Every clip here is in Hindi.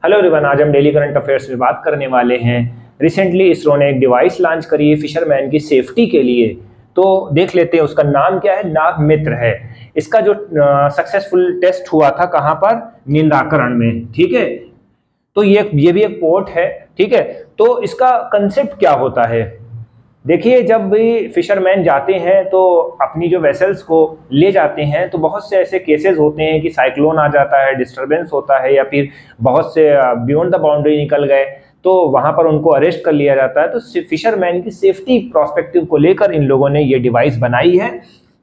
हेलो एवरीवन, आज हम डेली करंट अफेयर्स में बात करने वाले हैं। रिसेंटली इसरो ने एक डिवाइस लॉन्च करी है फिशरमैन की सेफ्टी के लिए। तो देख लेते हैं उसका नाम क्या है। नागमित्र है। इसका जो सक्सेसफुल टेस्ट हुआ था कहाँ पर, नीलाकरण में। ठीक है, तो ये भी एक पोर्ट है। ठीक है, तो इसका कंसेप्ट क्या होता है, देखिए जब भी फिशरमैन जाते हैं तो अपनी जो वेसल्स को ले जाते हैं तो बहुत से ऐसे केसेस होते हैं कि साइक्लोन आ जाता है, डिस्टरबेंस होता है, या फिर बहुत से बियॉन्ड द बाउंड्री निकल गए तो वहां पर उनको अरेस्ट कर लिया जाता है। तो फिशरमैन की सेफ्टी प्रोस्पेक्टिव को लेकर इन लोगों ने ये डिवाइस बनाई है,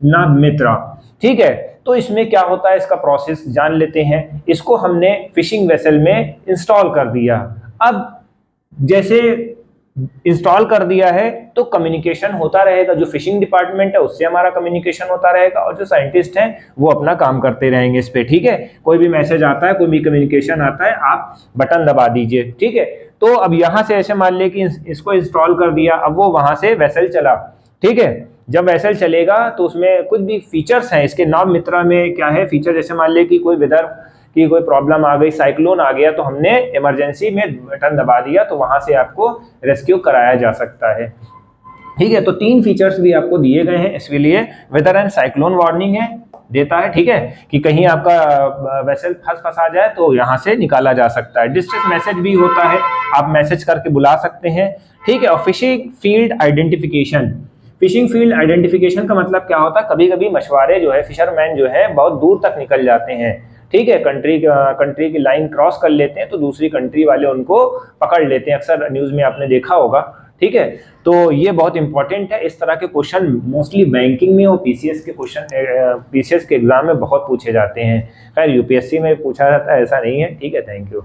नागमित्रा। ठीक है, तो इसमें क्या होता है, इसका प्रोसेस जान लेते हैं। इसको हमने फिशिंग वेसल में इंस्टॉल कर दिया। अब जैसे इंस्टॉल कर दिया है तो कम्युनिकेशन होता रहेगा, जो फिशिंग डिपार्टमेंट है उससे हमारा कम्युनिकेशन होता रहेगा और जो साइंटिस्ट हैं वो अपना काम करते रहेंगे इस पे। ठीक है, कोई भी मैसेज आता है, कोई भी कम्युनिकेशन आता है, आप बटन दबा दीजिए। ठीक है, तो अब यहां से ऐसे मान ले कि इसको इंस्टॉल कर दिया, अब वो वहां से वेसल चला। ठीक है, जब वेसल चलेगा तो उसमें कुछ भी फीचर्स हैं इसके। नागमित्रा में क्या है फीचर, जैसे मान ले कि कोई वेदर की कोई प्रॉब्लम आ गई, साइक्लोन आ गया, तो हमने इमरजेंसी में बटन दबा दिया तो वहां से आपको रेस्क्यू कराया जा सकता है। ठीक है, तो 3 फीचर्स भी आपको दिए गए हैं इसके लिए। वेदर एंड साइक्लोन वार्निंग है, देता है। ठीक है, कि कहीं आपका वेसल फंसा जाए तो यहाँ से निकाला जा सकता है। डिस्ट्रेस मैसेज भी होता है, आप मैसेज करके बुला सकते हैं। ठीक है, और fishing field identification. Fishing field identification का मतलब क्या होता है, कभी कभी मछुआरे जो है, फिशरमैन जो है, बहुत दूर तक निकल जाते हैं। ठीक है, कंट्री की लाइन क्रॉस कर लेते हैं तो दूसरी कंट्री वाले उनको पकड़ लेते हैं, अक्सर न्यूज में आपने देखा होगा। ठीक है, तो ये बहुत इंपॉर्टेंट है। इस तरह के क्वेश्चन मोस्टली बैंकिंग में और पीसीएस के क्वेश्चन, पीसीएस के एग्जाम में बहुत पूछे जाते हैं। खैर यूपीएससी में पूछा जाता है, ऐसा नहीं है। ठीक है, थैंक यू।